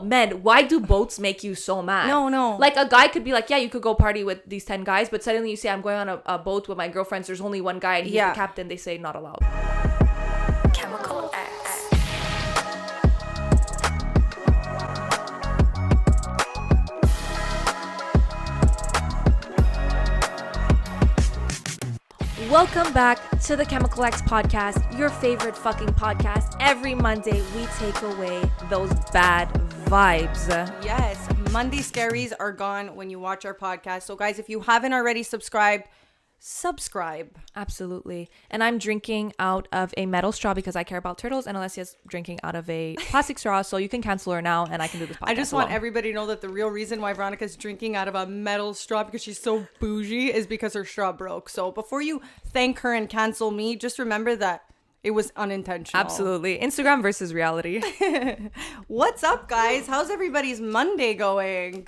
Men, why do boats make you so mad? No. Like, a guy could be like, yeah, you could go party with these 10 guys, but suddenly you say, I'm going on a boat with my girlfriends. There's only one guy and he's the captain. They say, not allowed. Chemical X. Welcome back to the Chemical X podcast, your favorite fucking podcast. Every Monday, we take away those bad vibes. Yes, Monday scaries are gone when you watch our podcast. So guys, if you haven't already subscribe. Absolutely. And I'm drinking out of a metal straw because I care about turtles, and Alessia's drinking out of a plastic straw, so you can cancel her now and I can do this podcast I just want everybody to know that the real reason why Veronica's drinking out of a metal straw because she's so bougie is because her straw broke. So before you thank her and cancel me, just remember that it was unintentional. Absolutely. Instagram versus reality. What's up, guys? How's everybody's Monday going?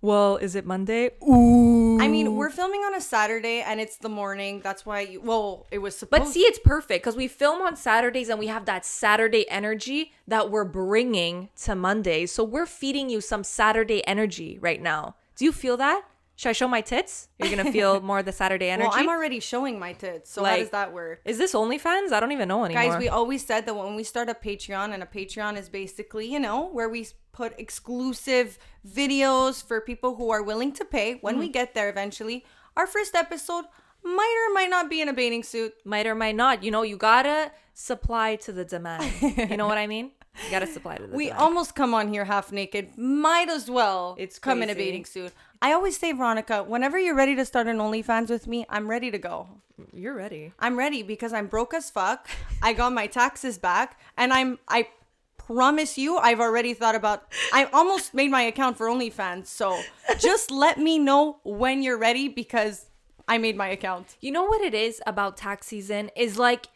Well, is it Monday? Ooh. I mean, we're filming on a Saturday and it's the morning. That's why it was supposed. But see, it's perfect because we film on Saturdays and we have that Saturday energy that we're bringing to Mondays. So we're feeding you some Saturday energy right now. Do you feel that? Should I show my tits? You're going to feel more of the Saturday energy? Well, I'm already showing my tits. So how does that work? Is this OnlyFans? I don't even know anymore. Guys, we always said that when we start a Patreon, and a Patreon is basically, where we put exclusive videos for people who are willing to pay. When we get there eventually, our first episode might or might not be in a bathing suit. Might or might not. You gotta supply to the demand. You know what I mean? You gotta supply to the We demand. almost come on here half naked. Might as well come in a bathing suit. I always say, Veronica, whenever you're ready to start an OnlyFans with me, I'm ready to go. You're ready. I'm ready because I'm broke as fuck. I got my taxes back, and I promise you, I've already thought about. I almost made my account for OnlyFans, so just let me know when you're ready because I made my account. You know what it is about tax season is like,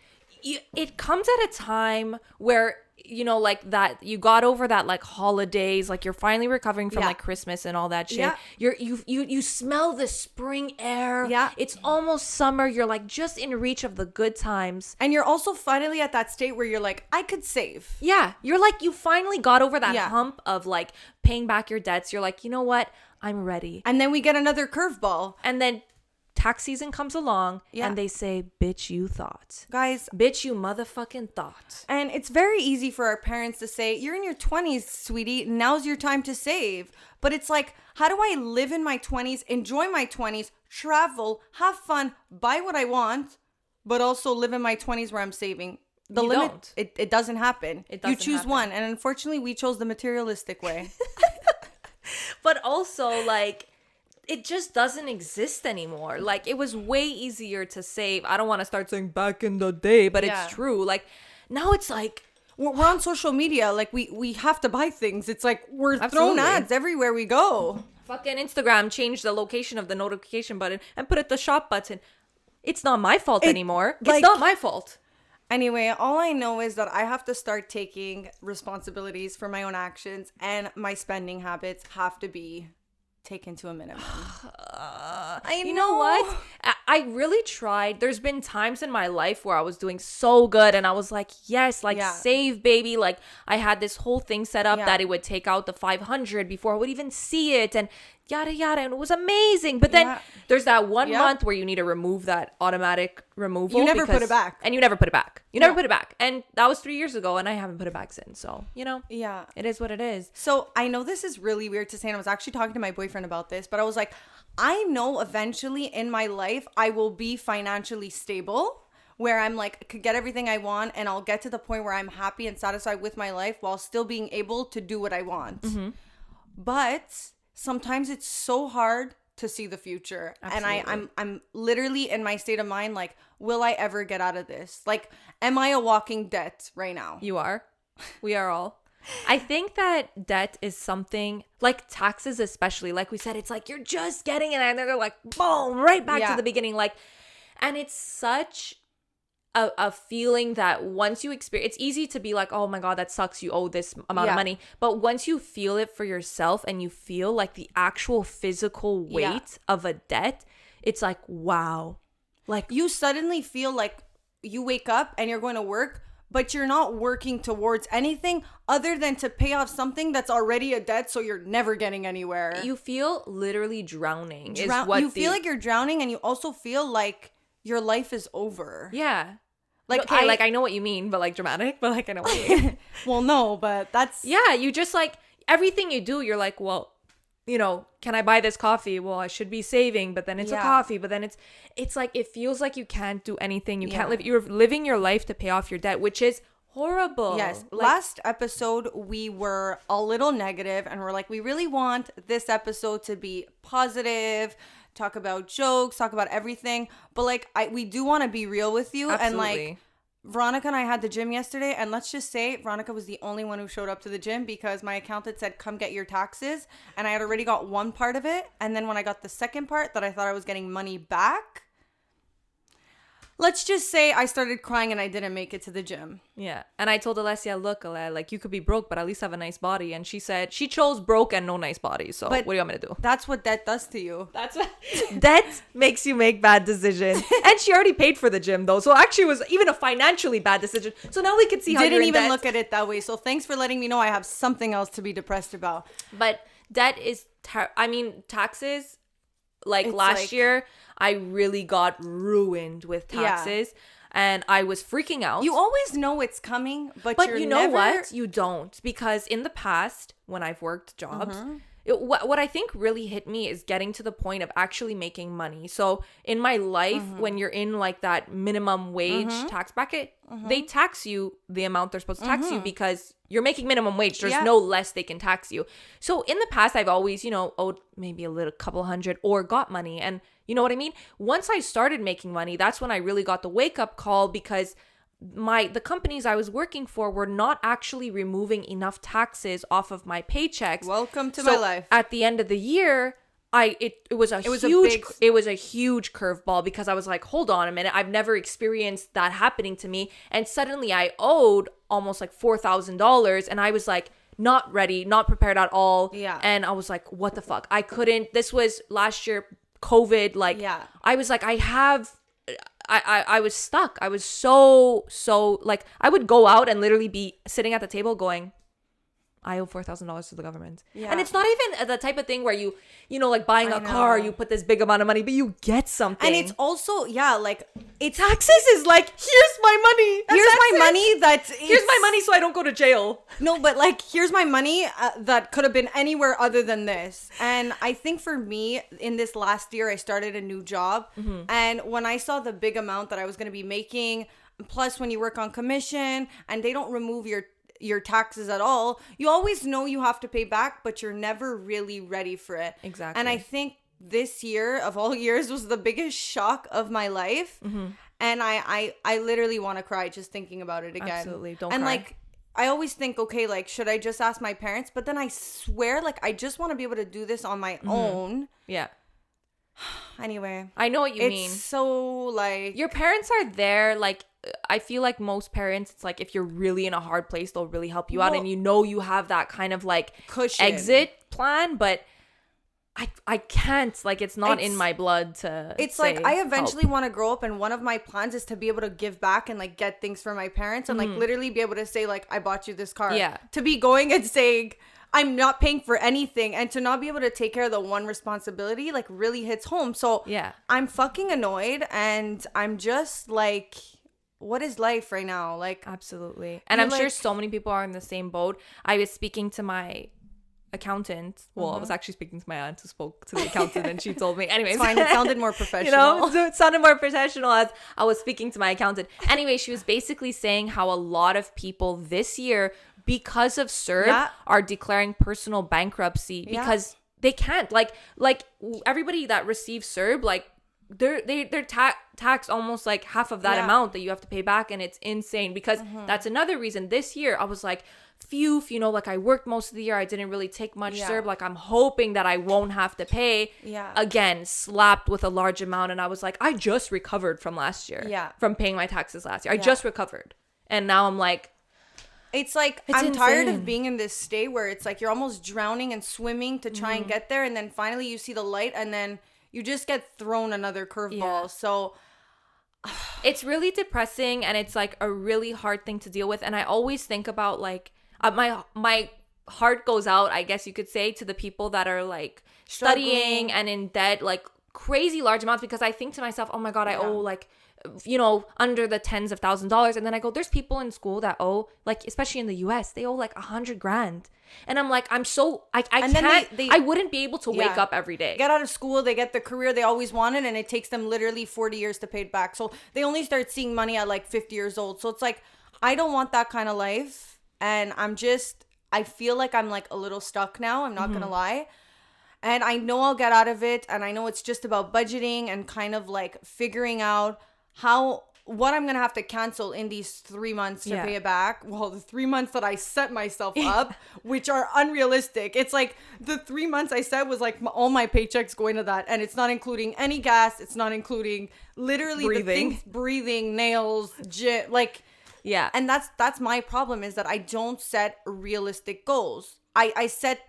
it comes at a time where like that you got over that like holidays, like you're finally recovering from like Christmas and all that shit. Yeah. You smell the spring air. Yeah. It's almost summer. You're like just in reach of the good times. And you're also finally at that state where you're like, I could save. Yeah. You're like, you finally got over that Yeah. hump of like paying back your debts. You're like, you know what? I'm ready. And then we get another curveball. And then tax season comes along and they say, bitch, you thought. Guys, Bitch, you motherfucking thought. and it's very easy for our parents to say, you're in your 20s, sweetie. Now's your time to save. But it's like, how do I live in my 20s, enjoy my 20s, travel, have fun, buy what I want, but also live in my 20s where I'm saving? The You limit, don't. it doesn't happen. It doesn't You choose happen. one. And unfortunately, we chose the materialistic way. But also, like, it just doesn't exist anymore. Like, it was way easier to save. I don't want to start saying back in the day, but Yeah. it's true. Like, now it's like, We're on social media. Like, we have to buy things. It's like we're Absolutely. throwing ads everywhere we go. fucking Instagram changed the location of the notification button and put it the shop button. It's not my fault anymore. It's like- not my fault. Anyway, all I know is that I have to start taking responsibilities for my own actions, and my spending habits have to be taken to a minimum. You know what? I really tried. There's been times in my life where I was doing so good and I was like, yes, like save, baby. Like I had this whole thing set up that it would take out the 500 before I would even see it and yada, yada. And it was amazing. But then there's that one month where you need to remove that automatic removal. You never put it back. And you never put it back. You never put it back. And that was 3 years ago and I haven't put it back since. So, Yeah. it is what it is. So I know this is really weird to say, and I was actually talking to my boyfriend about this, but I was like, I know eventually in my life I will be financially stable, where I'm like, I could get everything I want, and I'll get to the point where I'm happy and satisfied with my life while still being able to do what I want. Mm-hmm. But sometimes it's so hard to see the future. Absolutely. And I'm literally in my state of mind, like, will I ever get out of this? Like, am I a walking debt right now? You are. We are all. I think that debt is something like taxes, especially like we said, it's like you're just getting it and they're like, boom, right back to the beginning. Like, and it's such a feeling that once you experience, it's easy to be like, oh my God, that sucks. You owe this amount of money. But once you feel it for yourself and you feel like the actual physical weight of a debt, it's like, wow. Like you suddenly feel like you wake up and you're going to work, but you're not working towards anything other than to pay off something that's already a debt, so you're never getting anywhere. You feel literally drowning. You feel like you're drowning, and you also feel like your life is over. Yeah. Like, okay, I know what you mean, but like dramatic, but like I know what you mean. Well, no, but that's... Yeah, you just like, everything you do, you're like, well, you know, can I buy this coffee? Well, I should be saving, but then it's a coffee, but then it's like, it feels like you can't do anything. You can't live, you're living your life to pay off your debt, which is horrible. Yes. Like, last episode, we were a little negative, and we're like, we really want this episode to be positive, talk about jokes, talk about everything. But like, we do want to be real with you. Absolutely. And like, Veronica and I had the gym yesterday, and let's just say Veronica was the only one who showed up to the gym because my accountant said, come get your taxes. And I had already got one part of it. And then when I got the second part that I thought I was getting money back, let's just say I started crying and I didn't make it to the gym. Yeah. And I told Alessia, look, like, you could be broke, but at least have a nice body. And she said she chose broke and no nice body. So what do you want me to do? That's what debt does to you. That's what debt makes you make bad decisions. And she already paid for the gym, though. So actually it was even a financially bad decision. So now we can see how Didn't even look at it that way. So thanks for letting me know I have something else to be depressed about. But debt is, taxes, like it's last year, I really got ruined with taxes. And I was freaking out. You always know it's coming, but you know what? You don't. Because in the past, when I've worked jobs, what I think really hit me is getting to the point of actually making money. So in my life, when you're in like that minimum wage tax bracket, they tax you the amount they're supposed to tax you because you're making minimum wage. There's no less they can tax you. So in the past, I've always, owed maybe a couple hundred or got money. And you know what I mean? Once I started making money, that's when I really got the wake up call because the companies I was working for were not actually removing enough taxes off of my paychecks. Welcome to my life. At the end of the year, it was a huge curveball because I was like, hold on a minute, I've never experienced that happening to me, and suddenly I owed almost like $4,000, and I was like, not ready, not prepared at all. Yeah. And I was like, what the fuck? I couldn't. This was last year, COVID. Like, I was like, I was stuck. I was so like, I would go out and literally be sitting at the table going, I owe $4,000 to the government. Yeah. And it's not even the type of thing where you like buying a car, you put this big amount of money, but you get something. And it's also, like, it's taxes is like, here's my money. Here's my money here's my money so I don't go to jail. No, but like, here's my money that could have been anywhere other than this. And I think for me, in this last year, I started a new job. And when I saw the big amount that I was going to be making, plus when you work on commission and they don't remove your taxes at all, you always know you have to pay back, but you're never really ready for it. Exactly. And I think this year of all years was the biggest shock of my life. And I literally want to cry just thinking about it again. Absolutely. Don't and cry. Like, I always think, okay, like, should I just ask my parents? But then I swear, like, I just want to be able to do this on my own. Yeah. Anyway. I know what you mean. It's so, like... Your parents are there, like... I feel like most parents, it's like if you're really in a hard place, they'll really help you out, and you have that kind of like cushion exit plan, but I can't, like, it's not in my blood to it's like I eventually want to grow up, and one of my plans is to be able to give back and like get things for my parents and like literally be able to say like, I bought you this car. Yeah. To be going and saying I'm not paying for anything, and to not be able to take care of the one responsibility like really hits home. So yeah, I'm fucking annoyed, and I'm just like, what is life right now? Like, absolutely. And I'm sure so many people are in the same boat. I was speaking to my accountant. Well, I was actually speaking to my aunt who spoke to the accountant, and she told me. Anyways, it's fine. It sounded more professional. So it sounded more professional as I was speaking to my accountant. Anyway, she was basically saying how a lot of people this year, because of CERB, are declaring personal bankruptcy because they can't. Like everybody that receives CERB, like, they're taxed almost like half of that amount that you have to pay back, and it's insane because that's another reason this year I was like, phew, like I worked most of the year, I didn't really take much CERB, like I'm hoping that I won't have to pay. Again, slapped with a large amount, and I was like, I just recovered from last year, from paying my taxes last year. I just recovered, and now I'm like, it's like, I'm tired of being in this state where it's like you're almost drowning and swimming to try and get there, and then finally you see the light, and then you just get thrown another curveball. So It's really depressing, and it's like a really hard thing to deal with. And I always think about like my heart goes out, I guess you could say, to the people that are like studying and in debt, like crazy large amounts, because I think to myself, oh my God, I owe like, you know, under the tens of $1,000s. And then I go, there's people in school that owe, like, especially in the US, they owe like $100,000. And I'm like, I can't, I wouldn't be able to wake up every day. Get out of school, they get the career they always wanted, and it takes them literally 40 years to pay it back. So they only start seeing money at like 50 years old. So it's like, I don't want that kind of life. And I feel like I'm like a little stuck now. I'm not going to lie. And I know I'll get out of it. And I know it's just about budgeting and kind of like figuring out what I'm going to have to cancel in these 3 months to pay it back. Well, the 3 months that I set myself up, which are unrealistic. It's like the 3 months I said was like all my paychecks going to that. And it's not including any gas. It's not including literally the things, breathing, nails, gym, like, yeah. And that's my problem, is that I don't set realistic goals. I set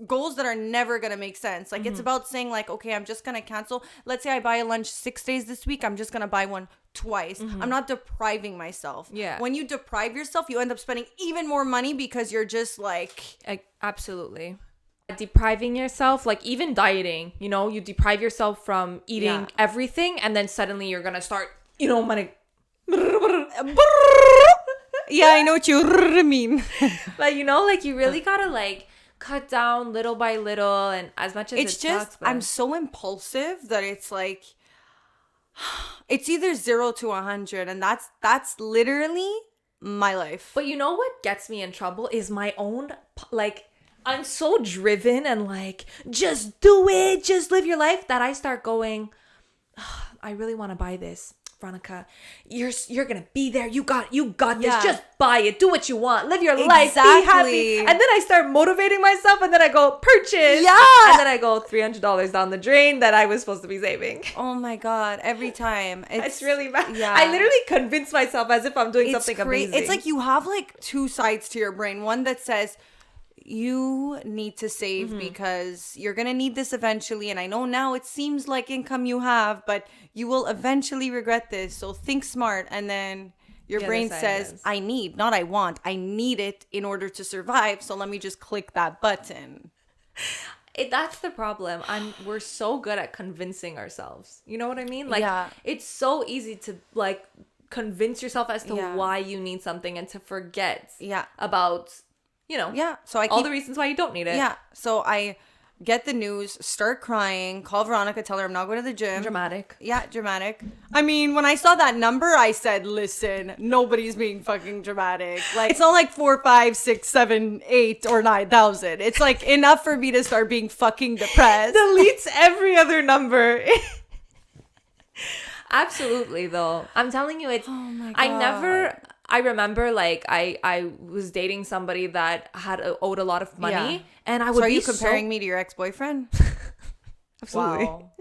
goals that are never going to make sense. Like, it's about saying like, okay, I'm just going to cancel. Let's say I buy a lunch 6 days this week. I'm just going to buy one twice. I'm not depriving myself. Yeah. When you deprive yourself, you end up spending even more money because you're just like... Absolutely. Depriving yourself, like even dieting, you know, you deprive yourself from eating everything, and then suddenly you're going to start, you know, yeah, I know what you mean. But, you know, like you really got to like cut down little by little, and as much as it's just sucks, I'm so impulsive that it's like it's either 0 to 100, and that's literally my life. But you know what gets me in trouble is my own, like, I'm so driven and like, just do it, just live your life, that I start going, I really want to buy this. Veronica, you're gonna be there. You got this. Just buy it. Do what you want. Live your life. Be happy. And then I start motivating myself, and then I go purchase. Yeah. And then I go $300 down the drain that I was supposed to be saving. Oh my God! Every time it's really bad. Yeah. I literally convince myself as if I'm doing something amazing. It's like you have like two sides to your brain. One that says, you need to save because you're going to need this eventually. And I know now it seems like income you have, but you will eventually regret this. So think smart. And then your brain says, I need, not I want. I need it in order to survive. So let me just click that button. That's the problem. We're so good at convincing ourselves. You know what I mean? Like, it's so easy to like convince yourself as to why you need something and to forget about... You know, so I all the reasons why you don't need it. Yeah. So I get the news, start crying, call Veronica, tell her I'm not going to the gym. Dramatic. Yeah, dramatic. I mean, when I saw that number, I said, listen, nobody's being fucking dramatic. Like, it's not like 4, 5, 6, 7, 8, or 9,000. It's like enough for me to start being fucking depressed. Deletes every other number. Absolutely, though. I'm telling you, it's... Oh my God. I remember, like, I was dating somebody that had owed a lot of money, and I would be... So are you comparing me to your ex-boyfriend? Absolutely. Wow.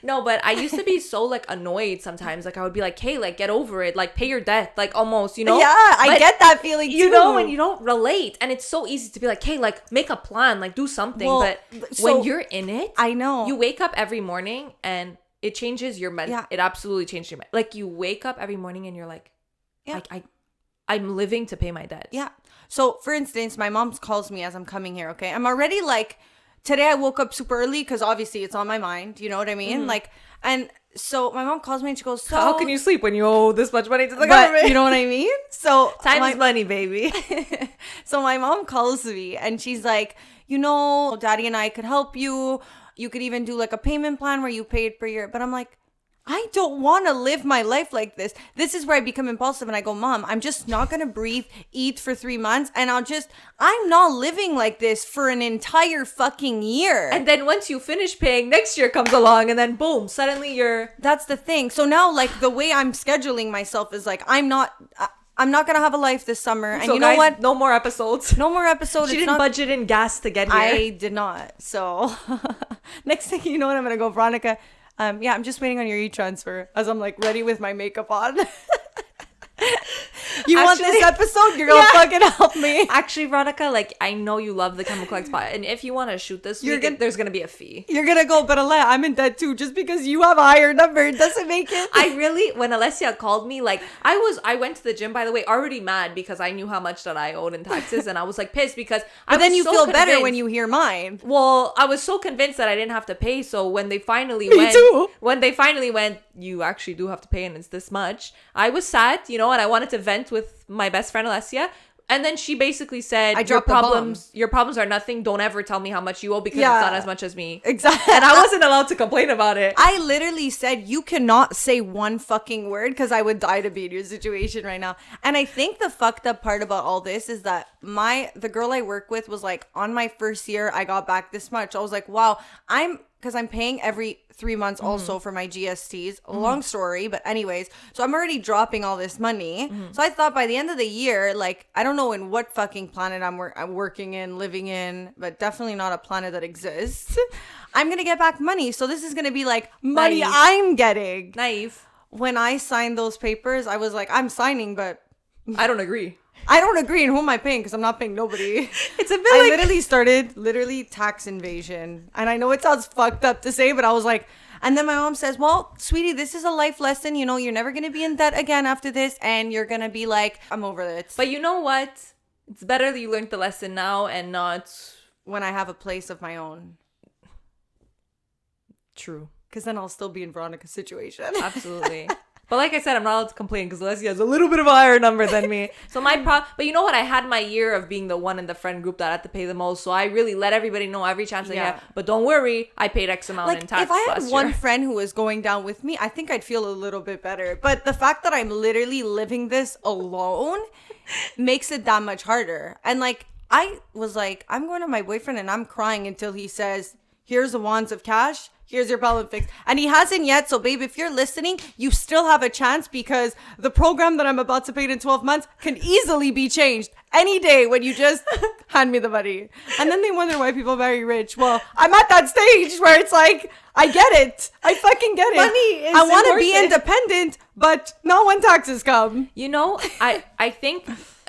No, but I used to be so, like, annoyed sometimes. Like, I would be like, hey, like, get over it. Like, pay your debt. Like, almost, you know? Yeah, I get that feeling, too. You know, when you don't relate. And it's so easy to be like, hey, like, make a plan. Like, do something. Well, but when you're in it... I know. You wake up every morning, and it changes your... It absolutely changes your... Like, you wake up every morning, and you're like... I'm living to pay my debt. Yeah. So, for instance, my mom calls me as I'm coming here, okay? I'm already like, today I woke up super early because obviously it's on my mind. You know what I mean? Like, and so my mom calls me and she goes, so... How can you sleep when you owe this much money to the government? You know what I mean? So... Time is money, baby. So my mom calls me and she's like, you know, Daddy and I could help you. You could even do like a payment plan where you pay it per year. But I'm like, I don't want to live my life like this. This is where I become impulsive and I go, Mom, I'm just not going to breathe, eat for 3 months. And I'm not living like this for an entire fucking year. And then once you finish paying, next year comes along and then boom, suddenly you're... That's the thing. So now like the way I'm scheduling myself is like, I'm not going to have a life this summer. And so you know guys, what? No more episodes. No more episodes. She didn't budget in gas to get here. I did not. So next thing you know, I'm going to go, Veronica... I'm just waiting on your e-transfer as I'm like ready with my makeup on. You want this episode? You're gonna fucking help me. Actually, Veronica, like, I know you love the Chemical X spot, and if you want to shoot this week, there's gonna be a fee. You're gonna go, but Alea, I'm in debt too. Just because you have a higher number, it doesn't make it. I really, when Alessia called me, like, I went to the gym, by the way, already mad because I knew how much that I owed in taxes, and I was like pissed because But then you feel better when you hear mine. Well, I was so convinced that I didn't have to pay, so when they finally went, you actually do have to pay, and it's this much. I was sad, and I wanted to vent with my best friend Alessia. And then she basically said, your problems are nothing. Don't ever tell me how much you owe because it's not as much as me. Exactly. And I wasn't allowed to complain about it. I literally said, you cannot say one fucking word because I would die to be in your situation right now. And I think the fucked up part about all this is that the girl I work with was like, on my first year, I got back this much. I was like, wow, because I'm paying every 3 months also for my GSTs. Long story, but anyways, so I'm already dropping all this money. So I thought by the end of the year, like, I don't know in what fucking planet I'm working in, living in, but definitely not a planet that exists. I'm gonna get back money. So this is gonna be like money I'm getting. Naive. When I signed those papers, I was like, I'm signing, but I don't agree. I don't agree in who am I paying because I'm not paying nobody. It's a bit I literally started tax invasion. And I know it sounds fucked up to say, but I was like, and then my mom says, well, sweetie, this is a life lesson. You're never going to be in debt again after this. And you're going to be like, I'm over it. But you know what? It's better that you learned the lesson now and not when I have a place of my own. True. Because then I'll still be in Veronica's situation. Absolutely. But like I said, I'm not allowed to complain because Alessia has a little bit of a higher number than me. So but you know what? I had my year of being the one in the friend group that had to pay the most. So I really let everybody know every chance I get. But don't worry, I paid X amount in tax. If I had one friend who was going down with me, I think I'd feel a little bit better. But the fact that I'm literally living this alone makes it that much harder. And like, I was like, I'm going to my boyfriend and I'm crying until he says, here's the wands of cash. Here's your problem fixed. And he hasn't yet. So, babe, if you're listening, you still have a chance because the program that I'm about to pay in 12 months can easily be changed any day when you just hand me the money. And then they wonder why people are very rich. Well, I'm at that stage where it's like, I get it. I fucking get it. Money is I want to be independent, but not when taxes come. I think,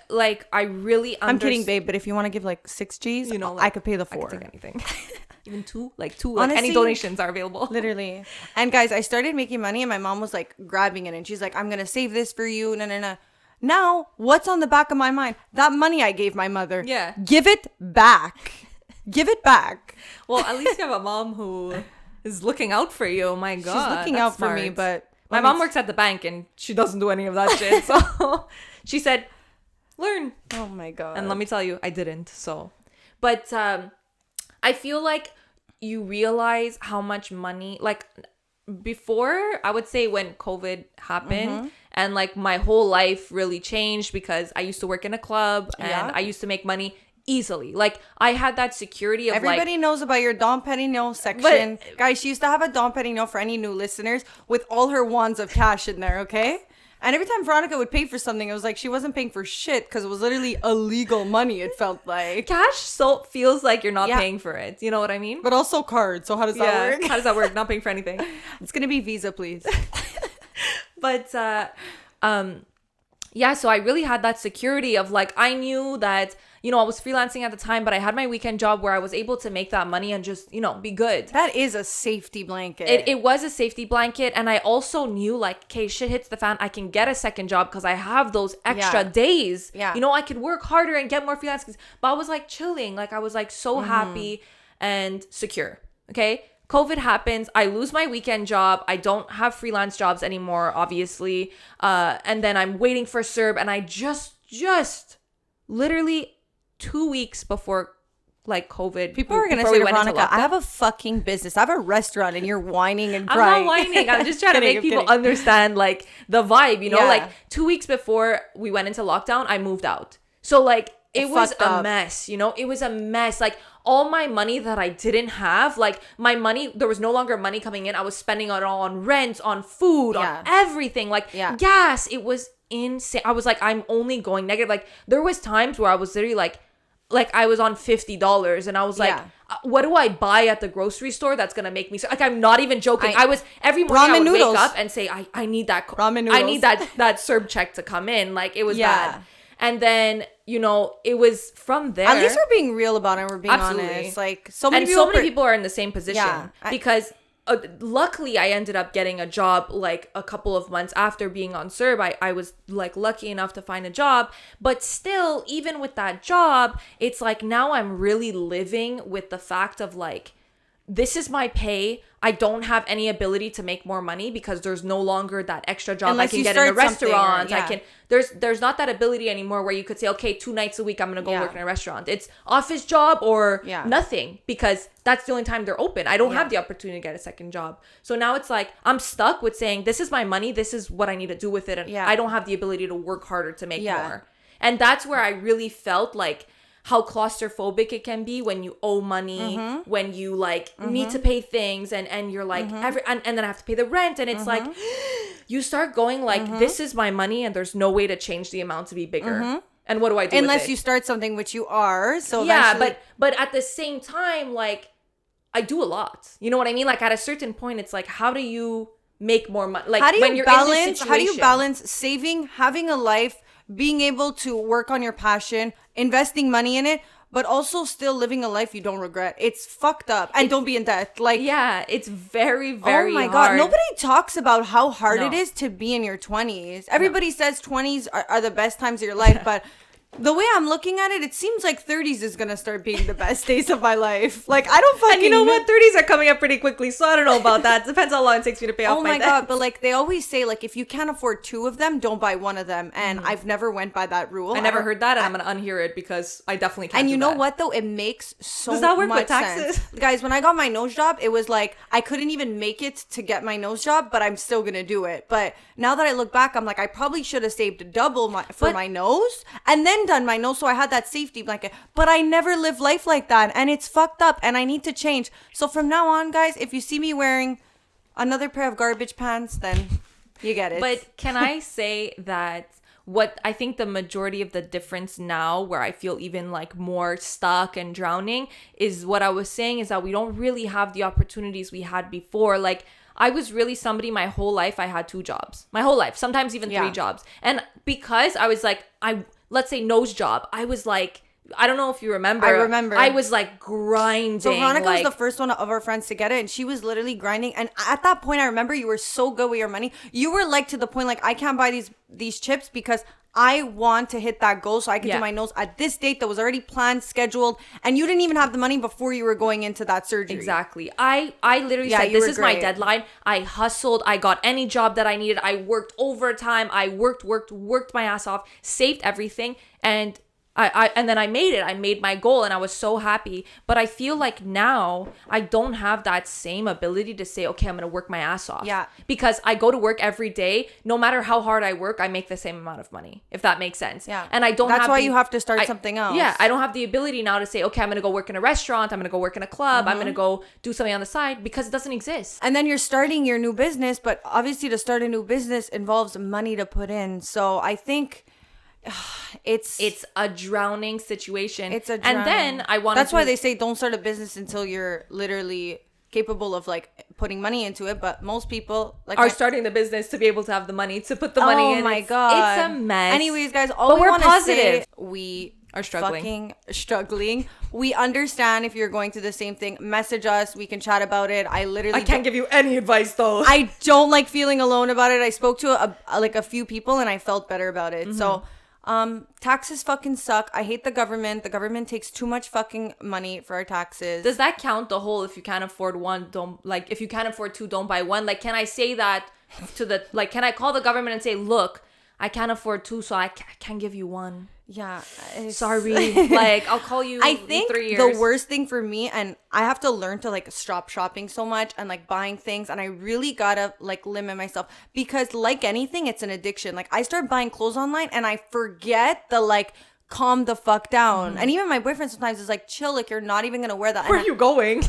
like, I really I'm kidding, babe, but if you want to give like 6 G's, I could pay the 4. I could take anything. Even 2, honestly, like any donations are available. Literally. And guys, I started making money and my mom was like grabbing it and she's like, I'm going to save this for you. No. Now, what's on the back of my mind? That money I gave my mother. Yeah. Give it back. Give it back. Well, at least you have a mom who is looking out for you. My God. She's looking out for me, but my mom works at the bank and she doesn't do any of that shit. So she said, learn. Oh my God. And let me tell you, I didn't. So, but I feel like you realize how much money, like before, I would say when COVID happened and like my whole life really changed because I used to work in a club and I used to make money easily. Like I had that security of everybody knows about your Dom Perignon section. But, guys, she used to have a Dom Perignon for any new listeners with all her wands of cash in there, okay? And every time Veronica would pay for something, it was like she wasn't paying for shit because it was literally illegal money, it felt like. Cash feels like you're not paying for it. You know what I mean? But also cards. So how does that work? How does that work? Not paying for anything. It's going to be Visa, please. But, so I really had that security of like, I knew that, I was freelancing at the time, but I had my weekend job where I was able to make that money and just, be good. That is a safety blanket. It was a safety blanket. And I also knew like, okay, shit hits the fan. I can get a second job because I have those extra days. Yeah. I could work harder and get more freelance. But I was like chilling. Like I was like so happy and secure. Okay. COVID happens. I lose my weekend job. I don't have freelance jobs anymore, obviously. And then I'm waiting for CERB. And I just literally 2 weeks before like COVID. People are going to say to Veronica, I have a fucking business. I have a restaurant and you're whining and crying. I'm not whining. I'm just trying to make people understand like the vibe, like 2 weeks before we went into lockdown, I moved out. So like it was a mess, it was a mess. Like all my money that I didn't have, like my money, there was no longer money coming in. I was spending it all on rent, on food, on everything, like gas. It was insane. I was like, I'm only going negative. Like there was times where I was literally like, like I was on $50 and I was like, what do I buy at the grocery store that's gonna make me so, like, I'm not even joking. I was every morning I would noodles. wake up and say I need that ramen noodles. I need that CERB check to come in. Like, it was bad. And then, you know, it was from there. At least we're being real about it. We're being honest. Like, so many people are in the same position because luckily I ended up getting a job like a couple of months after being on CERB. I was like lucky enough to find a job, but still, even with that job, it's like now I'm really living with the fact of like, this is my pay. I don't have any ability to make more money because there's no longer that extra job I can get in a restaurant. I can there's not that ability anymore where you could say, okay, 2 nights a week I'm gonna go work in a restaurant. It's office job or nothing, because that's the only time they're open. I don't have the opportunity to get a second job. So now it's like I'm stuck with saying, this is my money, this is what I need to do with it, and I don't have the ability to work harder to make more. And that's where I really felt like how claustrophobic it can be when you owe money, when you like need to pay things, and you're like and then I have to pay the rent, and it's like you start going like, this is my money and there's no way to change the amount to be bigger. And what do I do unless with it? you start something, which you are. So but at the same time, like, I do a lot. You know what I mean? Like, at a certain point, it's like, how do you make more money? Like, when you're in this situation, how do you balance saving, having a life, being able to work on your passion, investing money in it, but also still living a life you don't regret? It's fucked up. And don't be in debt. Like, yeah, it's very, very hard. Oh my God. Nobody talks about how hard it is to be in your 20s. Everybody says 20s are the best times of your life, but the way I'm looking at it, it seems like 30s is gonna start being the best days of my life. Like, I don't fucking. And you know what? 30s are coming up pretty quickly, so I don't know about that. Depends how long it takes me to pay off my debt. Oh my God! But like, they always say, like, if you can't afford 2 of them, don't buy 1 of them. And I've never went by that rule. I never heard that, and I'm gonna unhear it because I definitely can't. And you know what though? It makes so much sense. Does that work with taxes? Guys, when I got my nose job, it was like I couldn't even make it to get my nose job, but I'm still gonna do it. But now that I look back, I'm like, I probably should have saved double for my nose and then done my nose, so I had that safety blanket. But I never lived life like that, and it's fucked up, and I need to change. So from now on, guys, if you see me wearing another pair of garbage pants, then you get it. But can I say that what I think the majority of the difference now, where I feel even like more stuck and drowning, is what I was saying, is that we don't really have the opportunities we had before. Like, I was really somebody, my whole life I had 2 jobs. My whole life, sometimes even 3 jobs. And because I was like, let's say nose job, I was like, I don't know if you remember. I remember. I was like grinding. So Veronica was the first one of our friends to get it, and she was literally grinding. And at that point, I remember you were so good with your money. You were like to the point, like, I can't buy these chips because I want to hit that goal so I can do my nose at this date that was already planned, scheduled, and you didn't even have the money before you were going into that surgery. Exactly. I literally said, this is my deadline. I hustled. I got any job that I needed. I worked overtime. I worked my ass off, saved everything, and and then I made it. I made my goal, and I was so happy. But I feel like now I don't have that same ability to say, okay, I'm going to work my ass off. Yeah. Because I go to work every day. No matter how hard I work, I make the same amount of money, if that makes sense. Yeah. And I don't That's why you have to start something else. Yeah. I don't have the ability now to say, okay, I'm going to go work in a restaurant. I'm going to go work in a club. I'm going to go do something on the side, because it doesn't exist. And then you're starting your new business, but obviously to start a new business involves money to put in. So I think it's a drowning situation. It's a drowning. And then I want. That's why they say don't start a business until you're literally capable of like putting money into it. But most people are starting the business to be able to have the money to put the money in. Oh my God, it's a mess. Anyways, guys, all we want to say, we are struggling. We understand if you're going through the same thing. Message us. We can chat about it. I can't give you any advice though. I don't like feeling alone about it. I spoke to a few people and I felt better about it. So taxes fucking suck. I hate the government. The government takes too much fucking money for our taxes. Does that count the whole, if you can't afford one, if you can't afford 2, don't buy one? Like, can I say that can I call the government and say, look, I can't afford 2, so I can't give you 1. Yeah. Sorry. Like, I'll call you I think in 3 years. The worst thing for me, and I have to learn to like stop shopping so much and like buying things, and I really gotta like limit myself, because like anything, it's an addiction. Like, I start buying clothes online and I forget the like calm the fuck down. And even my boyfriend sometimes is like, chill, like you're not even gonna wear that. Where are you going?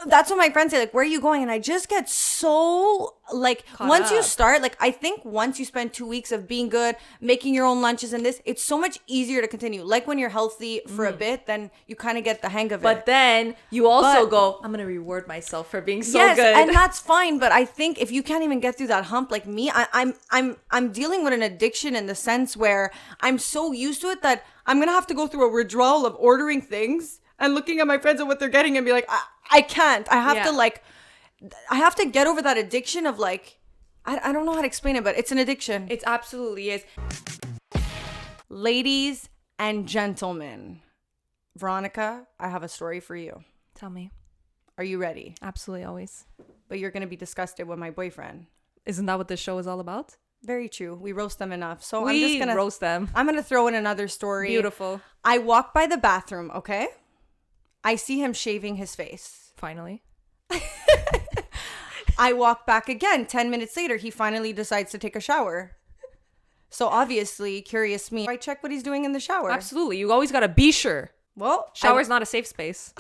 That's what my friends say, like, where are you going? And I just get so like, once you start, like, I think once you spend 2 weeks of being good, making your own lunches and this, it's so much easier to continue. Like when you're healthy for a bit, then you kind of get the hang of it. But then you also go, I'm gonna reward myself for being so good. And that's fine. But I think if you can't even get through that hump, like me, I'm dealing with an addiction in the sense where I'm so used to it that I'm gonna have to go through a withdrawal of ordering things and looking at my friends and what they're getting and be like, I can't. I have to get over that addiction of like, I don't know how to explain it, but it's an addiction. It absolutely is. Ladies and gentlemen, Veronica, I have a story for you. Tell me. Are you ready? Absolutely, always. But you're going to be disgusted with my boyfriend. Isn't that what this show is all about? Very true. We roast them enough. So I'm just going to roast them. I'm going to throw in another story. Beautiful. I walk by the bathroom, okay? I see him shaving his face. Finally. I walk back again. 10 minutes later, he finally decides to take a shower. So obviously, curious me, I check what he's doing in the shower. Absolutely. You always got to be sure. Well, shower's not a safe space.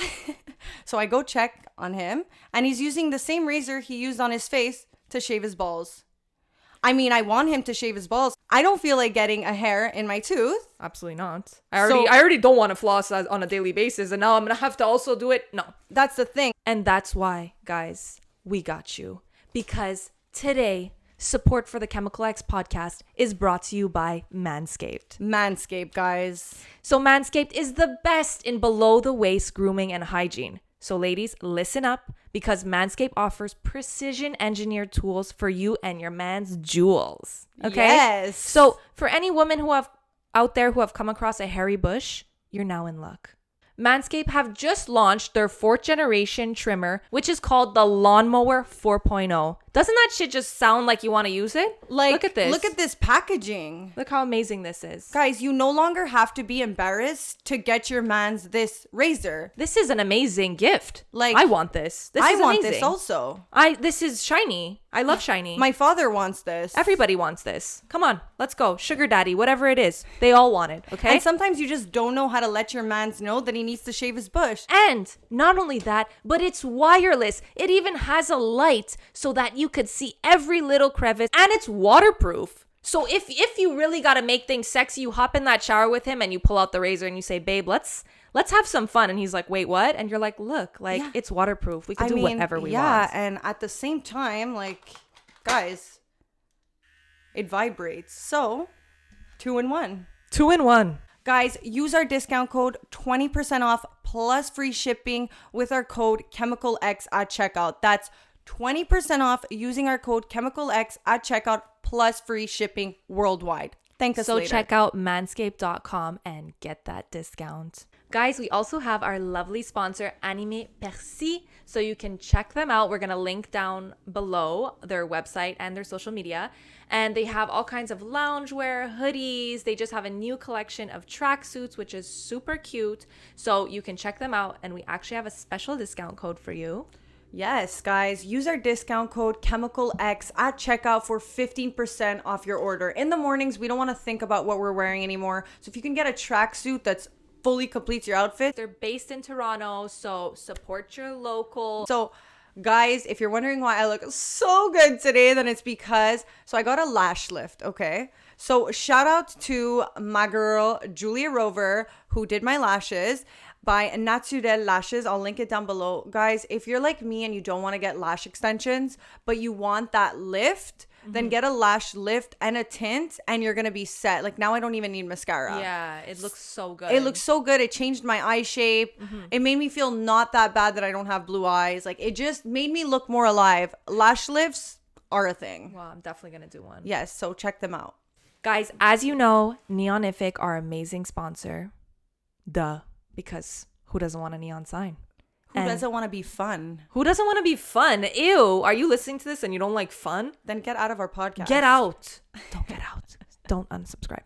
So I go check on him, and he's using the same razor he used on his face to shave his balls. I mean, I want him to shave his balls. I don't feel like getting a hair in my tooth. Absolutely not. I already don't want to floss on a daily basis, and now I'm going to have to also do it. No. That's the thing. And that's why, guys, we got you. Because today, support for the Chemical X podcast is brought to you by Manscaped. Manscaped, guys. So Manscaped is the best in below-the-waist grooming and hygiene. So ladies, listen up, because Manscaped offers precision-engineered tools for you and your man's jewels. Okay? Yes. So for any women who have out there who have come across a hairy bush, you're now in luck. Manscaped have just launched their 4th generation trimmer, which is called the Lawnmower 4.0. Doesn't that shit just sound like you want to use it? Like, look at this. Look at this packaging. Look how amazing this is. Guys, you no longer have to be embarrassed to get your man's this razor. This is an amazing gift. Like, I want this. I want this also. This is shiny. I love shiny. My father wants this. Everybody wants this. Come on, let's go. Sugar daddy, whatever it is. They all want it, okay? And sometimes you just don't know how to let your man's know that he needs to shave his bush. And not only that, but it's wireless. It even has a light so that you could see every little crevice, and it's waterproof. So if you really got to make things sexy, you hop in that shower with him and you pull out the razor and you say, babe, let's have some fun. And he's like, wait, what? And you're like, look, like, it's waterproof. We can do whatever we want. Yeah, and at the same time, like, guys, it vibrates. So, 2-in-1. 2-in-1. Guys, use our discount code 20% off plus free shipping with our code ChemicalX at checkout. That's 20% off using our code ChemicalX at checkout plus free shipping worldwide. Thank us later. So check out manscaped.com and get that discount. Guys, we also have our lovely sponsor, Anime Percy. So you can check them out. We're going to link down below their website and their social media. And they have all kinds of loungewear, hoodies. They just have a new collection of tracksuits, which is super cute. So you can check them out. And we actually have a special discount code for you. Yes, guys, use our discount code ChemicalX at checkout for 15% off your order. In the mornings, we don't want to think about what we're wearing anymore. So if you can get a tracksuit that's fully completes your outfit. They're based in Toronto, so support your local. So guys, if you're wondering why I look so good today, then it's because, so I got a lash lift, okay? So shout out to my girl, Julia Rover, who did my lashes by Naturel Lashes. I'll link it down below. Guys, if you're like me and you don't want to get lash extensions, but you want that lift, then get a lash lift and a tint and you're going to be set. Like now I don't even need mascara. Yeah, it looks so good. It looks so good. It changed my eye shape. It made me feel not that bad that I don't have blue eyes. Like it just made me look more alive. Lash lifts are a thing. Well, I'm definitely going to do one. Yes, so check them out. Guys, as you know, Neonific, our amazing sponsor. Duh. Because who doesn't want a neon sign? Who doesn't want to be fun? Who doesn't want to be fun? Ew. Are you listening to this and you don't like fun? Then get out of our podcast. Get out. Don't get out. Don't unsubscribe.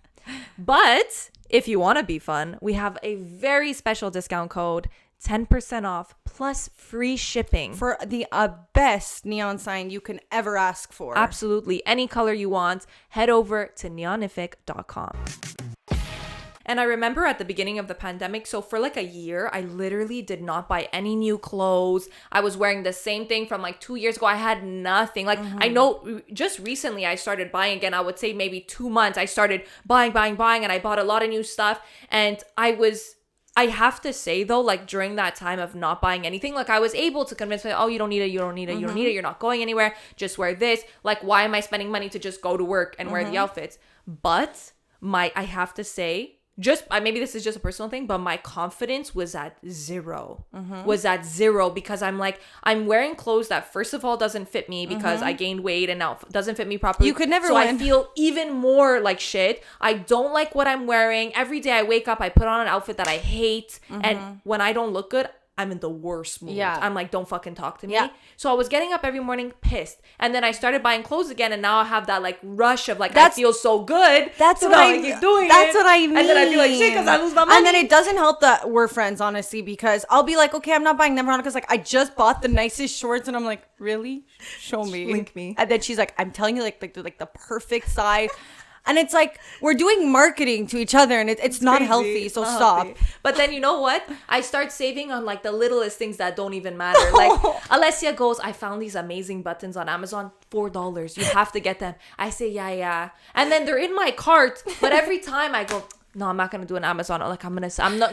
But if you want to be fun, we have a very special discount code, 10% off plus free shipping. For the best neon sign you can ever ask for. Absolutely. Any color you want, head over to neonific.com. And I remember at the beginning of the pandemic, so for like a year, I literally did not buy any new clothes. I was wearing the same thing from like 2 years ago. I had nothing. Like, I know just recently I started buying again. I would say maybe 2 months. I started buying, and I bought a lot of new stuff. And I have to say though, like during that time of not buying anything, like I was able to convince myself, oh, you don't need it, you don't need it, you don't need it, you're not going anywhere, just wear this. Like, why am I spending money to just go to work and wear the outfits? But I have to say, maybe this is just a personal thing, but my confidence was at zero. Because I'm like, I'm wearing clothes that first of all doesn't fit me because I gained weight and now it doesn't fit me properly. You could never So win. I feel even more like shit. I don't like what I'm wearing. Every day I wake up, I put on an outfit that I hate. And when I don't look good, I'm in the worst mood. Yeah. I'm like, don't fucking talk to me. Yeah. So I was getting up every morning pissed. And then I started buying clothes again. And now I have that like rush of like, I feel so good. That's so what I keep doing That's it. what I mean. And then I feel like shit because I lose my money. And then it doesn't help that we're friends, honestly, because I'll be like, okay, I'm not buying them. Veronica's like, I just bought the nicest shorts. And I'm like, really? Show me. Link me. And then she's like, I'm telling you, like they're like the perfect size. And it's like, we're doing marketing to each other and it's not crazy. healthy. It's So not stop. healthy. But then you know what? I start saving on like the littlest things that don't even matter. Like Alessia goes, I found these amazing buttons on Amazon, $4. You have to get them. I say, yeah. And then they're in my cart. But every time I go, no, I'm not going to do an Amazon. Like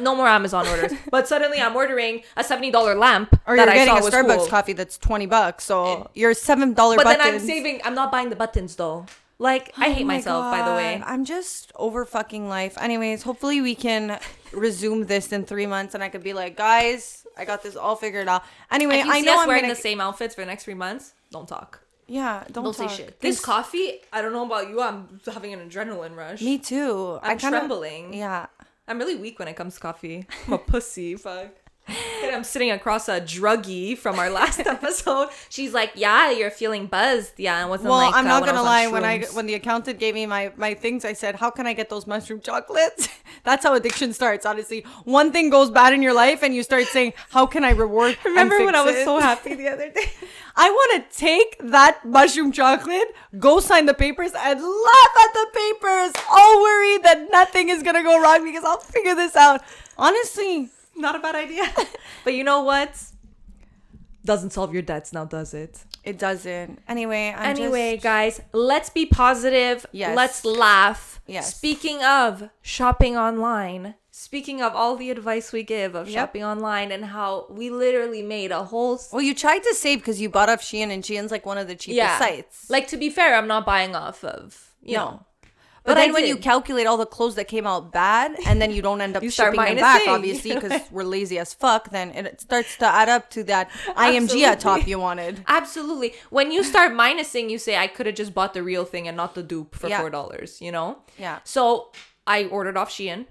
no more Amazon orders. But suddenly I'm ordering a $70 lamp Or that you're I getting saw a was Starbucks cool. coffee that's $20. So your $7 But buttons. then I'm saving. I'm not buying the buttons though. Like, I hate Oh my myself, by the way. God. I'm just over fucking life. Anyways, hopefully we can resume this in 3 months and I could be like, guys, I got this all figured out. Anyway, If you I see know us I'm wearing gonna... the same outfits for the next 3 months, don't talk. Yeah, don't say talk. shit. This coffee, I don't know about you, I'm having an adrenaline rush. Me too. I'm trembling. Yeah. I'm really weak when it comes to coffee. I'm a pussy. Fuck. And I'm sitting across a druggie from our last episode. She's like, yeah, you're feeling buzzed. Yeah, it wasn't Well, like I'm not when I gonna was on lie. shrooms. When the accountant gave me my things, I said, "How can I get those mushroom chocolates?" That's how addiction starts. Honestly, one thing goes bad in your life, and you start saying, "How can I reward?" Remember when I was so happy the other day? I want to take that mushroom chocolate, go sign the papers, and laugh at the papers, all worried that nothing is gonna go wrong because I'll figure this out. Honestly. Not a bad idea. But you know what? Doesn't solve your debts now, does it? It doesn't. Anyway, Guys, let's be positive. Yes. Let's laugh. Yes. Speaking of shopping online, speaking of all the advice we give of shopping online and how we literally made a whole... Well, you tried to save because you bought off Shein, and Shein's like one of the cheapest sites. Like, to be fair, I'm not buying off of, you know. But I then when you did. calculate all the clothes that came out bad, and then you don't end up You start shipping them back, minusing. obviously, because we're lazy as fuck, then it starts to add up to that IMG at top you wanted. Absolutely. When you start minusing, you say, I could have just bought the real thing and not the dupe for $4, you know? Yeah. So I ordered off Shein.